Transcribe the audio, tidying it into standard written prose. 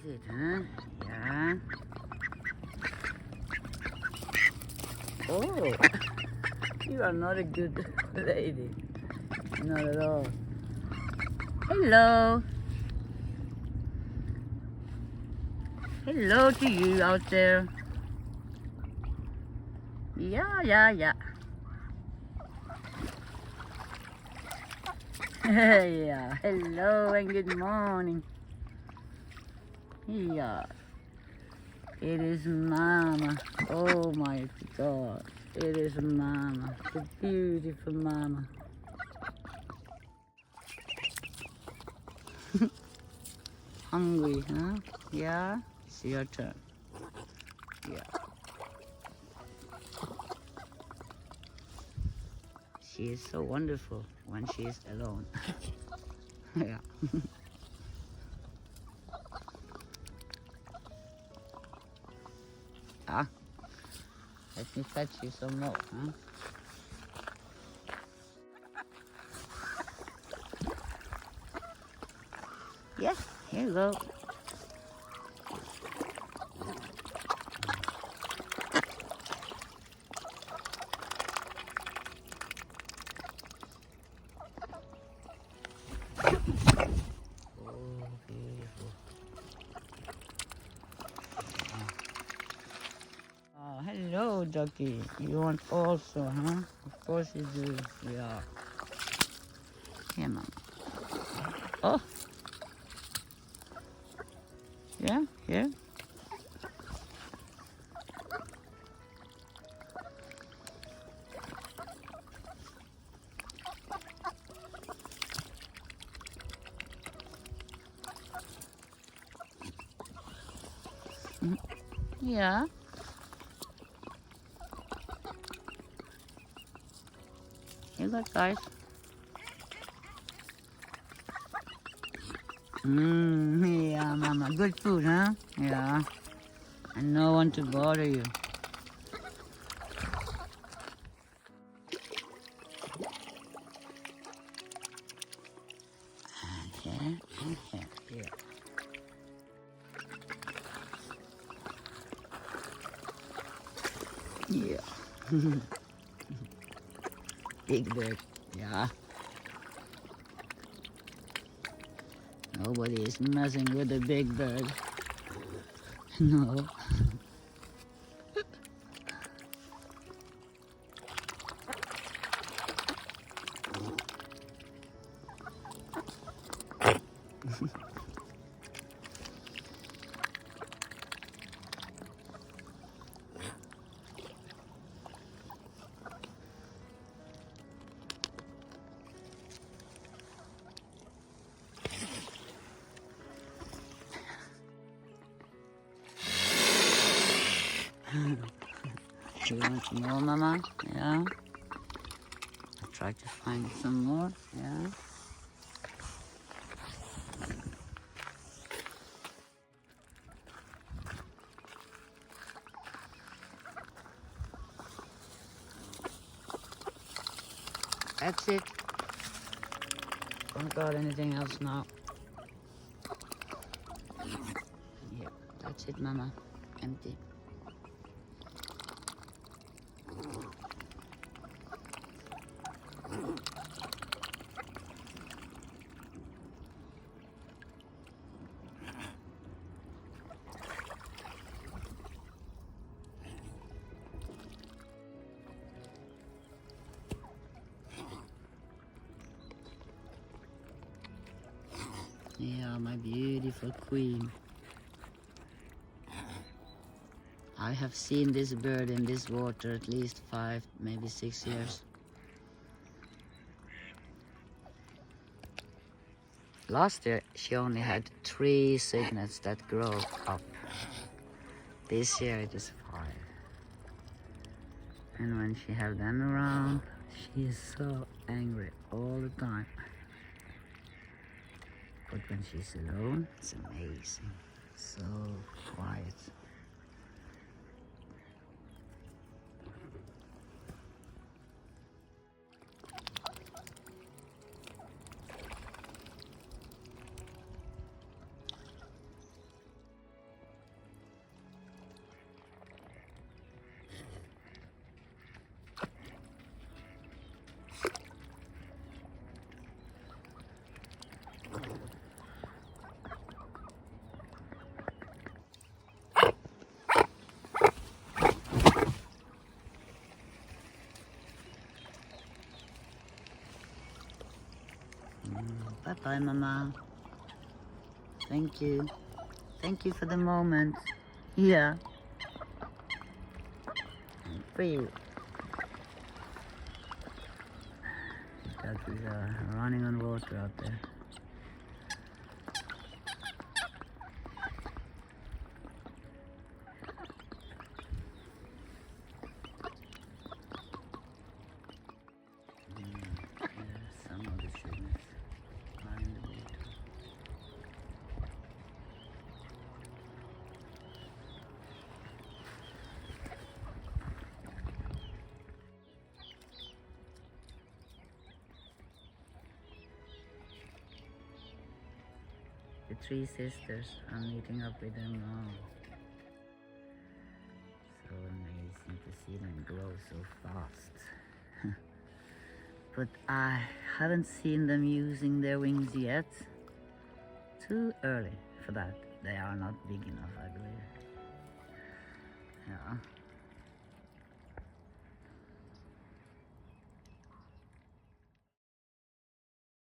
it, huh? Yeah. Oh, you are not a good lady. Not at all. Hello. Hello to you out there. Yeah. Yeah, hello and good morning. Yeah. It is Mama. Oh my God. It is Mama. The beautiful Mama. Hungry, huh? Yeah? It's your turn. Yeah. She is so wonderful when she is alone. Yeah. Ah. Let me fetch you some more, huh? Yeah, here you go. Oh, beautiful. Oh, hello, ducky. You want also, huh? Of course you do. Yeah. Here, Mama. Oh. Yeah, here. Yeah. You got guys. Yeah, Mama. Good food, huh? Yeah. And no one to bother you. And here, and here. Yeah. Yeah. Big bird. Yeah. Nobody is messing with a big bird. No. You want some more, Mama? Yeah. I'll try to find some more. Yeah. That's it. Don't got anything else now. Yeah, that's it, Mama. Empty. Yeah, my beautiful queen. I have seen this bird in this water at least 5, maybe 6 years. Last year she only had 3 cygnets that grow up. This year it is 5. And when she have them around, she is so angry all the time. But when she's alone, it's amazing. So quiet. Bye, Mama. Thank you. Thank you for the moment. Yeah. For you. Duckies are running on water out there. Some of the students are in the water. The three sisters, I'm meeting up with them now. So amazing to see them grow so fast. But I haven't seen them using their wings yet. Too early for that. They are not big enough, I believe. Yeah.